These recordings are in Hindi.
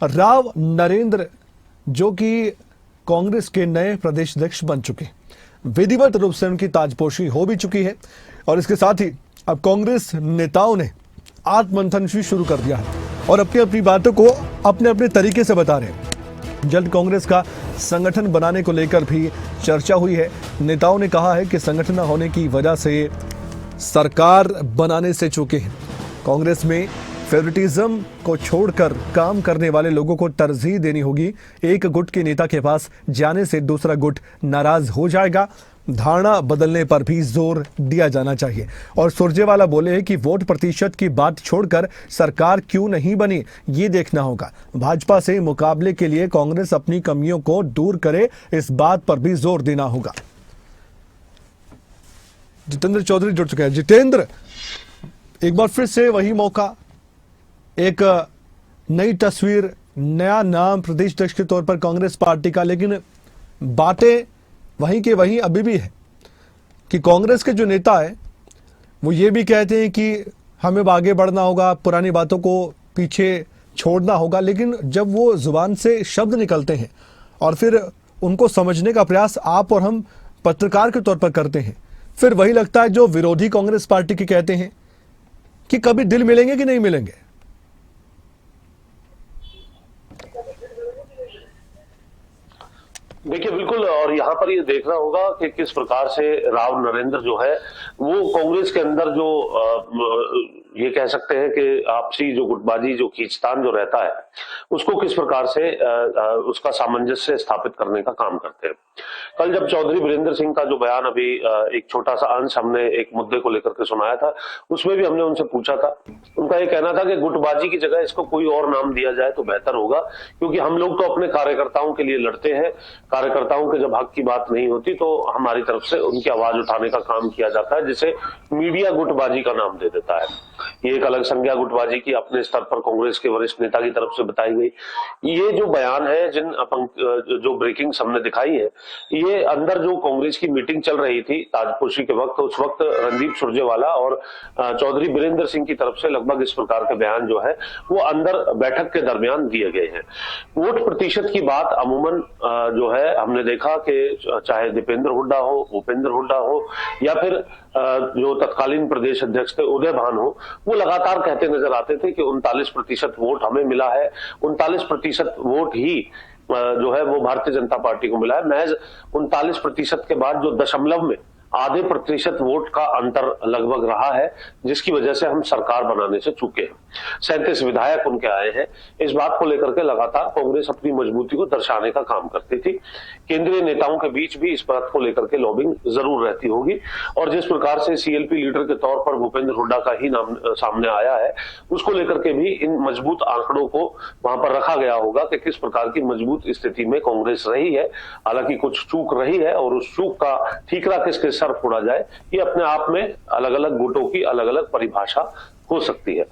राव नरेंद्र जो कि कांग्रेस के नए प्रदेश अध्यक्ष बन चुके, विधिवत रूप से उनकी ताजपोशी हो भी चुकी है और इसके साथ ही अब कांग्रेस नेताओं ने आत्ममंथन भी शुरू कर दिया है और अपनी अपनी बातों को अपने अपने तरीके से बता रहे हैं। जल्द कांग्रेस का संगठन बनाने को लेकर भी चर्चा हुई है। नेताओं ने कहा है कि संगठन न होने की वजह से सरकार बनाने से चूके हैं। कांग्रेस में फेवरेटिज्म को छोड़कर काम करने वाले लोगों को तरजीह देनी होगी। एक गुट के नेता के पास जाने से दूसरा गुट नाराज हो जाएगा। धारणा बदलने पर भी जोर दिया जाना चाहिए। और सुरजेवाला बोले हैं कि वोट प्रतिशत की बात छोड़कर सरकार क्यों नहीं बनी ये देखना होगा। भाजपा से मुकाबले के लिए कांग्रेस अपनी कमियों को दूर करे, इस बात पर भी जोर देना होगा। जितेंद्र चौधरी जुड़ चुके हैं। जितेंद्र, एक बार फिर से वही मौका, एक नई तस्वीर, नया नाम प्रदेश अध्यक्ष के तौर पर कांग्रेस पार्टी का, लेकिन बातें वहीं के वहीं अभी भी है कि कांग्रेस के जो नेता है वो ये भी कहते हैं कि हमें आगे बढ़ना होगा, पुरानी बातों को पीछे छोड़ना होगा, लेकिन जब वो जुबान से शब्द निकलते हैं और फिर उनको समझने का प्रयास आप और हम पत्रकार के तौर पर करते हैं, फिर वही लगता है जो विरोधी कांग्रेस पार्टी के कहते हैं कि कभी दिल मिलेंगे कि नहीं मिलेंगे। देखिए बिल्कुल, और यहाँ पर ये देखना होगा कि किस प्रकार से राव नरेंद्र जो है वो कांग्रेस के अंदर जो ये कह सकते हैं कि आपसी जो गुटबाजी, जो खींचतान जो रहता है, उसको किस प्रकार से उसका सामंजस्य स्थापित करने का काम करते हैं। कल जब चौधरी वीरेंद्र सिंह का जो बयान अभी एक छोटा सा अंश हमने एक मुद्दे को लेकर के सुनाया था, उसमें भी हमने उनसे पूछा था, उनका ये कहना था कि गुटबाजी की जगह इसको कोई और नाम दिया जाए तो बेहतर होगा, क्योंकि हम लोग तो अपने कार्यकर्ताओं के लिए लड़ते हैं। कार्यकर्ताओं के जब हक की बात नहीं होती तो हमारी तरफ से उनकी आवाज उठाने का काम किया जाता है, जिसे मीडिया गुटबाजी का नाम दे देता है। ये एक अलग संज्ञा गुटबाजी की अपने स्तर पर कांग्रेस के वरिष्ठ नेता की तरफ से बताई गई। ये जो बयान है, जो ब्रेकिंग्स हमने दिखाई है, ये अंदर जो कांग्रेस की मीटिंग चल रही थी ताजपोशी के वक्त, उस वक्त रणदीप सुरजेवाला और चौधरी वीरेंद्र सिंह की तरफ से लगभग इस प्रकार के बयान जो है वो अंदर बैठक के दरमियान दिए गए हैं। वोट प्रतिशत की बात अमूमन जो है हमने देखा कि चाहे दीपेंद्र हुड्डा हो, भूपेंद्र हुड्डा हो, या फिर जो तत्कालीन प्रदेश अध्यक्ष थे उदय भान हो, वो लगातार कहते नजर आते थे कि 39% वोट हमें मिला है। 39% वोट ही जो है वो भारतीय जनता पार्टी को मिला है। महज 39% के बाद जो दशमलव में आधे प्रतिशत वोट का अंतर लगभग रहा है, जिसकी वजह से हम सरकार बनाने से चूके हैं। 37 विधायक उनके आए हैं। इस बात को लेकर के लगातार कांग्रेस अपनी मजबूती को दर्शाने का काम करती थी। केंद्रीय नेताओं के बीच भी इस बात को लेकर के लॉबिंग जरूर रहती होगी, और जिस प्रकार से सीएलपी लीडर के तौर पर भूपेंद्र हुड्डा का ही नाम सामने आया है, उसको लेकर के भी इन मजबूत आंकड़ों को वहां पर रखा गया होगा कि किस प्रकार की मजबूत स्थिति में कांग्रेस रही है। हालांकि कुछ चूक रही है और उस चूक का ठीकरा किसके सर फोड़ा जाए, ये अपने आप में अलग अलग गुटों की अलग अलग परिभाषा हो सकती है।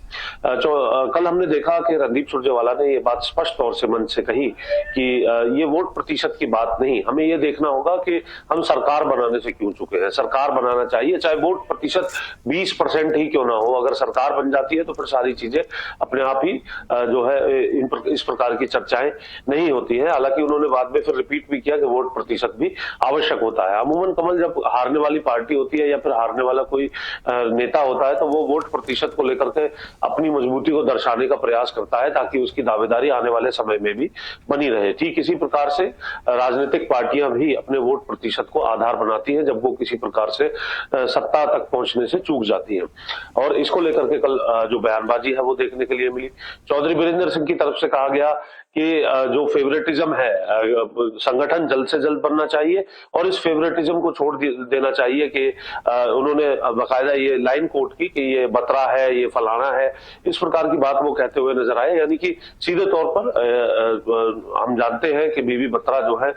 कल हमने देखा कि रणदीप सुरजेवाला ने ये बात स्पष्ट तौर से मंच से कही कि ये वोट प्रतिशत की बात नहीं, हमें ये देखना होगा कि हम सरकार बनाने से क्यों चुके हैं। सरकार बनाना चाहिए, चाहे वोट प्रतिशत 20% ही क्यों ना हो। अगर सरकार बन जाती है तो फिर सारी चीजें अपने आप ही जो है इस प्रकार की चर्चाएं नहीं होती है। हालांकि उन्होंने बाद में फिर रिपीट भी किया कि वोट प्रतिशत भी आवश्यक होता है। अमूमन कमल, जब हारने वाली पार्टी होती है या फिर हारने वाला कोई नेता होता है तो वो वोट प्रतिशत को लेकर के अपनी मजबूती को दर्शाने का प्रयास करता है, ताकि उसकी दावेदारी आने वाले समय में भी बनी रहे। ठीक इसी प्रकार से राजनीतिक पार्टियां भी अपने वोट प्रतिशत को आधार बनाती हैं जब वो किसी प्रकार से सत्ता तक पहुंचने से चूक जाती है। और इसको लेकर के कल जो बयानबाजी है वो देखने के लिए मिली। चौधरी वीरेंद्र सिंह की तरफ से कहा गया कि जो फेवरेटिज्म है, संगठन जल्द से जल्द बनना चाहिए और इस फेवरेटिज्म को छोड़ देना चाहिए। कि उन्होंने बाकायदा ये लाइन कोट की कि ये बतरा है, ये फलाना है, इस प्रकार की बात वो कहते हुए नजर आए। यानी कि सीधे तौर पर हम जानते हैं कि बीबी बत्रा जो है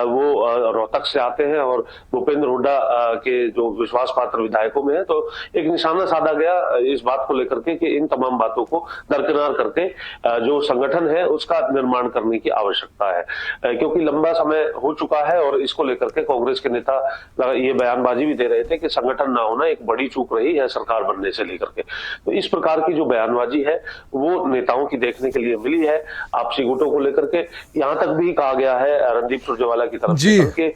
वो रोहतक से आते हैं और भूपेंद्र हुड्डा के जो विश्वास पात्र विधायकों में है, तो एक निशाना साधा गया इस बात को लेकर के कि इन तमाम बातों को दरकिनार करके जो संगठन है उसका पुनर्निर्माण करने की आवश्यकता है, क्योंकि लंबा समय हो चुका है और इसको लेकर के कांग्रेस के नेता ये बयानबाजी भी दे रहे थे कि संगठन ना होना एक बड़ी चूक रही है सरकार बनने से लेकर के। तो इस प्रकार की जो बयानबाजी है वो नेताओं की देखने के लिए मिली है आपसी गुटों को लेकर के। यहां तक भी कहा गया है रणदीप सुरजेवाला की तरफ से कि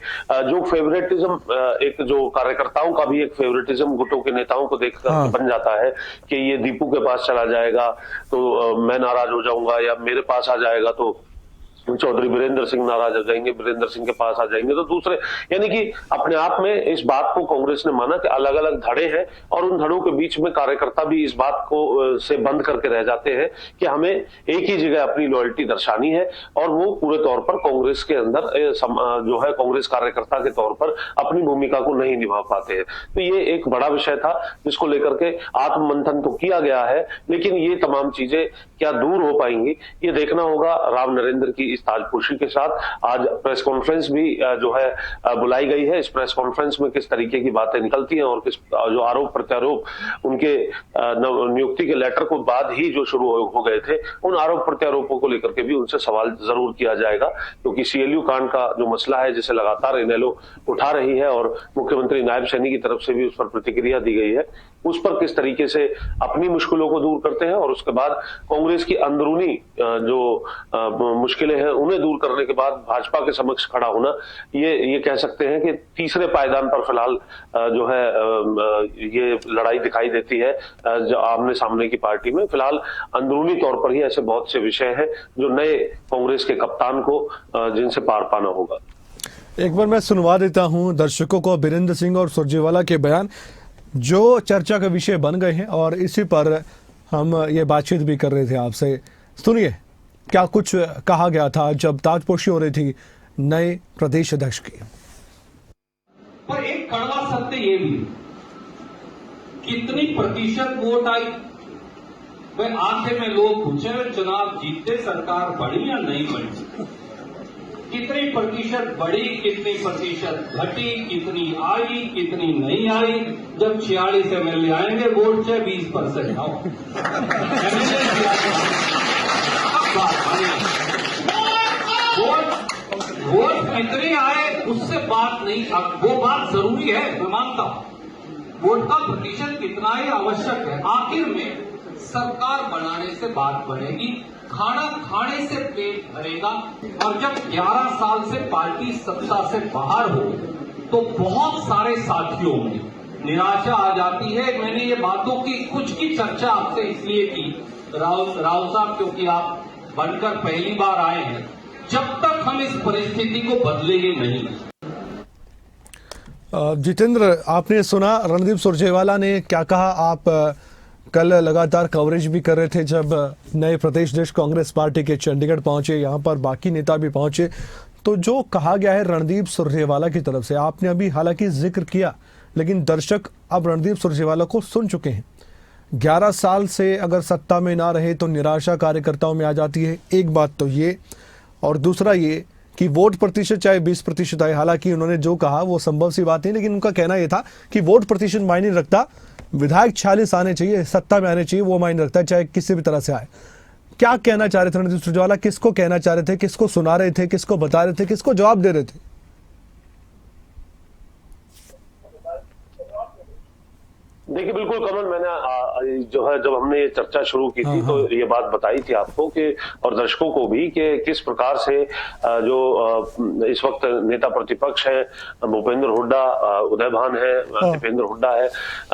जो फेवरेटिज्म एक जो कार्यकर्ताओं का भी एक फेवरेटिज्म गुटों के नेताओं को देखकर बन जाता है कि ये दीपू के पास चला जाएगा तो मैं नाराज हो जाऊंगा, या मेरे पास आ जाएगा तो चौधरी वीरेंद्र सिंह नाराज हो जाएंगे, वीरेंद्र सिंह के पास आ जाएंगे तो दूसरे, यानी कि अपने आप में इस बात को कांग्रेस ने माना कि अलग अलग धड़े हैं और उन धड़ों के बीच में कार्यकर्ता भी इस बात को से बंद करके रह जाते हैं कि हमें एक ही जगह अपनी लॉयल्टी दर्शानी है और वो पूरे तौर पर कांग्रेस के अंदर जो है कांग्रेस कार्यकर्ता के तौर पर अपनी भूमिका को नहीं निभा पाते हैं। तो ये एक बड़ा विषय था जिसको लेकर के आत्ममंथन तो किया गया है, लेकिन ये तमाम चीजें क्या दूर हो पाएंगी ये देखना होगा। राव नरेंद्र की इस ताजपोशी के साथ आज प्रेस कॉन्फ्रेंस भी जो है बुलाई गई है। इस प्रेस कॉन्फ्रेंस में किस तरीके की बातें निकलती हैं और किस जो आरोप प्रत्यारोप उनके नियुक्ति के लेटर को बाद ही जो शुरू हो गए थे, उन आरोप प्रत्यारोपों को लेकर के भी उनसे सवाल जरूर किया जाएगा, क्योंकि सीएलयू कांड का जो मसला है जिसे लगातार इनेलो उठा रही है और मुख्यमंत्री नायब सैनी की तरफ से भी उस पर प्रतिक्रिया दी गई है, उस पर किस तरीके से अपनी मुश्किलों को दूर करते हैं और उसके बाद कांग्रेस की अंदरूनी जो मुश्किलें हैं उन्हें दूर करने के बाद भाजपा के समक्ष खड़ा होना, ये कह सकते हैं कि तीसरे पायदान पर फिलहाल जो है ये लड़ाई दिखाई देती है जो आमने सामने की पार्टी में। फिलहाल अंदरूनी तौर पर ही ऐसे बहुत से विषय हैं जो नए कांग्रेस के कप्तान को जिनसे पार पाना होगा। एक बार मैं सुनवा देता हूं दर्शकों को वीरेंद्र सिंह और सुरजेवाला के बयान जो चर्चा का विषय बन गए हैं और इसी पर हम ये बातचीत भी कर रहे थे आपसे। सुनिए क्या कुछ कहा गया था जब ताजपोशी हो रही थी नए प्रदेश अध्यक्ष की। पर एक कड़वा सत्य ये भी, कितनी प्रतिशत वोट आई वह आंखें में लोग पूछे चुनाव जीतते सरकार बढ़ी या नहीं बढ़ी, कितनी प्रतिशत बढ़ी, कितनी प्रतिशत घटी, कितनी आई, कितनी नहीं आई। जब 46 MLA आएंगे वोट से 20% आओ वोट कितनी आए उससे बात नहीं, वो बात जरूरी है, मैं मानता हूं। वोट का प्रतिशत कितना है आवश्यक है, आखिर में सरकार बनाने से बात बढ़ेगी, खाना खाने से पेट भरेगा। और जब 11 साल से पार्टी सत्ता से बाहर हो तो बहुत सारे साथियों में निराशा आ जाती है। मैंने ये बातों की कुछ की चर्चा आपसे इसलिए की राव साहब, क्योंकि आप बनकर पहली बार आए हैं, जब तक हम इस परिस्थिति को बदलेंगे नहीं। जितेंद्र, आपने सुना रणदीप सुरजेवाला ने क्या कहा। आप कल लगातार कवरेज भी कर रहे थे जब नए प्रदेश अध्यक्ष कांग्रेस पार्टी के चंडीगढ़ पहुंचे, यहाँ पर बाकी नेता भी पहुंचे, तो जो कहा गया है रणदीप सुरजेवाला की तरफ से, आपने अभी हालांकि जिक्र किया, लेकिन दर्शक अब रणदीप सुरजेवाला को सुन चुके हैं। 11 साल से अगर सत्ता में ना रहे तो निराशा कार्यकर्ताओं में आ जाती है, एक बात तो ये, और दूसरा ये कि वोट प्रतिशत चाहे 20% आए, हालांकि उन्होंने जो कहा वो संभव सी बात नहीं, लेकिन उनका कहना यह था कि वोट प्रतिशत मायने नहीं रखता, विधायक 46 आने चाहिए, सत्ता में आने चाहिए, वो मायने रखता है चाहे किसी भी तरह से आए। क्या कहना चाह रहे थे रणदीप सुरजेवाला, किसको कहना चाह रहे थे, किसको सुना रहे थे, किसको बता रहे थे, किसको जवाब दे रहे थे? देखिए बिल्कुल कमल, मैंने जो है जब हमने ये चर्चा शुरू की थी तो ये बात बताई थी आपको कि और दर्शकों को भी कि किस प्रकार से जो इस वक्त नेता प्रतिपक्ष है भूपेंद्र हुड्डा, उदय भान है, दीपेंद्र हुड्डा है,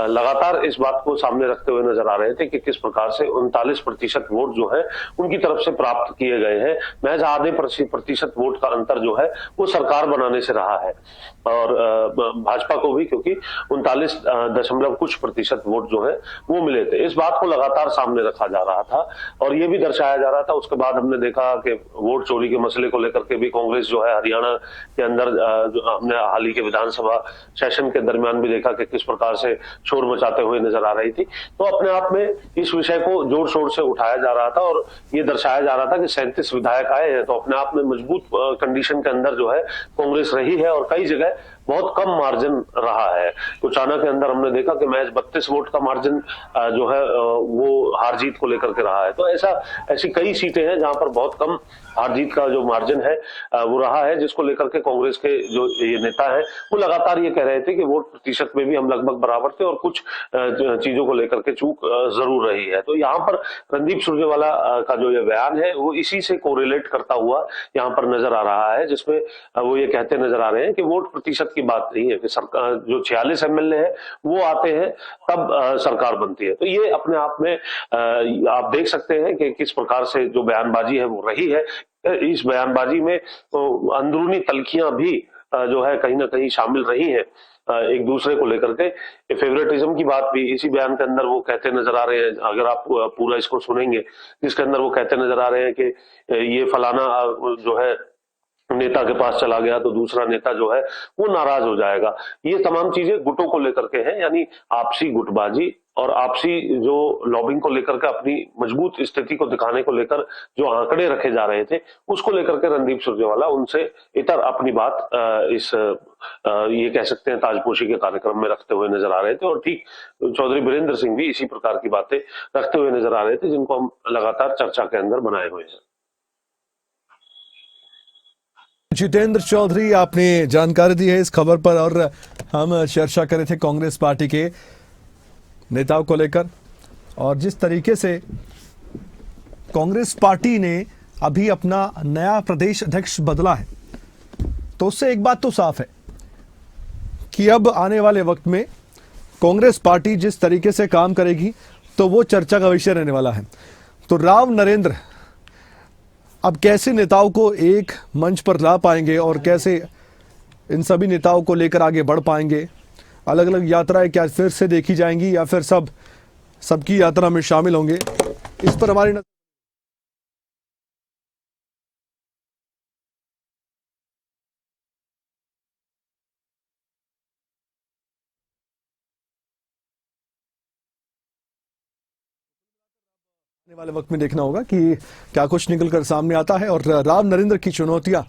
लगातार इस बात को सामने रखते हुए नजर आ रहे थे कि किस प्रकार से 39% वोट जो है उनकी तरफ से प्राप्त किए गए हैं। महज आधे प्रतिशत वोट का अंतर जो है वो सरकार बनाने से रहा है और भाजपा को भी, क्योंकि 39 कुछ प्रतिशत वोट जो है वो मिले थे। इस बात को लगातार सामने रखा जा रहा था और ये भी दर्शाया जा रहा था। उसके बाद हमने देखा कि वोट चोरी के मसले को लेकर के भी कांग्रेस जो है हरियाणा के अंदर हमने हाल ही के विधानसभा सेशन के दरमियान भी देखा कि किस प्रकार से शोर मचाते हुए नजर आ रही थी। तो अपने आप में इस विषय को जोर शोर से उठाया जा रहा था और ये दर्शाया जा रहा था कि 37 विधायक आए हैं, तो अपने आप में मजबूत कंडीशन के अंदर जो है कांग्रेस रही है और कई जगह बहुत कम मार्जिन रहा है। कुचाना के अंदर हमने देखा कि महज 32 वोट का मार्जिन जो है वो हार जीत को लेकर के रहा है। तो ऐसी कई सीटें हैं जहां पर बहुत कम हार जीत का जो मार्जिन है वो रहा है, जिसको लेकर के कांग्रेस के जो ये नेता है वो लगातार ये कह रहे थे कि वोट प्रतिशत में भी हम लगभग बराबर थे और कुछ चीजों को लेकर के चूक जरूर रही है। तो यहाँ पर रणदीप सुरजेवाला का जो ये बयान है वो इसी से कोरिलेट करता हुआ यहाँ पर नजर आ रहा है, जिसमें वो ये कहते नजर आ रहे हैं कि वोट प्रतिशत की बात नहीं है कि सरकार जो 46 एमएलए है वो आते हैं तब सरकार बनती है। तो ये अपने आप में आप देख सकते हैं कि किस प्रकार से जो बयानबाजी है वो रही है। इस बयानबाजी में तो अंदरूनी तलखियां भी जो है कहीं ना कहीं शामिल रही हैं एक दूसरे को लेकर के। फेवरेटिज्म की बात भी इसी बयान के अंदर वो कहते नजर आ रहे हैं। अगर आप पूरा इसको सुनेंगे जिसके अंदर वो कहते नजर आ रहे हैं कि ये फलाना जो है नेता के पास चला गया तो दूसरा नेता जो है वो नाराज हो जाएगा। ये तमाम चीजें गुटों को लेकर के हैं, यानी आपसी गुटबाजी और आपसी जो लॉबिंग को लेकर के अपनी मजबूत स्थिति को दिखाने को लेकर जो आंकड़े रखे जा रहे थे उसको लेकर के रणदीप सुरजेवाला उनसे इतर अपनी बात ये कह सकते हैं ताजपोशी के कार्यक्रम में रखते हुए नजर आ रहे थे। और ठीक चौधरी बीरेंद्र सिंह भी इसी प्रकार की बातें रखते हुए नजर आ रहे थे, जिनको हम लगातार चर्चा के अंदर बनाए हुए हैं। जितेंद्र चौधरी, आपने जानकारी दी है इस खबर पर और हम चर्चा कर रहे थे कांग्रेस पार्टी के नेताओं को लेकर और जिस तरीके से कांग्रेस पार्टी ने अभी अपना नया प्रदेश अध्यक्ष बदला है, तो उससे एक बात तो साफ है कि अब आने वाले वक्त में कांग्रेस पार्टी जिस तरीके से काम करेगी तो वो चर्चा का विषय रहने वाला है। तो राव नरेंद्र अब कैसे नेताओं को एक मंच पर ला पाएंगे और कैसे इन सभी नेताओं को लेकर आगे बढ़ पाएंगे? अलग अलग यात्राएं क्या फिर से देखी जाएंगी या फिर सबकी यात्रा में शामिल होंगे? इस पर हमारी आने वाले वक्त में देखना होगा कि क्या कुछ निकलकर सामने आता है। और राव नरेंद्र की चुनौतियां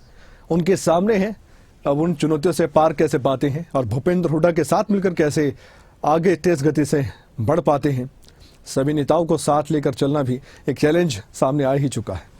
उनके सामने हैं, अब उन चुनौतियों से पार कैसे पाते हैं और भूपेंद्र हुड्डा के साथ मिलकर कैसे आगे तेज गति से बढ़ पाते हैं। सभी नेताओं को साथ लेकर चलना भी एक चैलेंज सामने आ ही चुका है।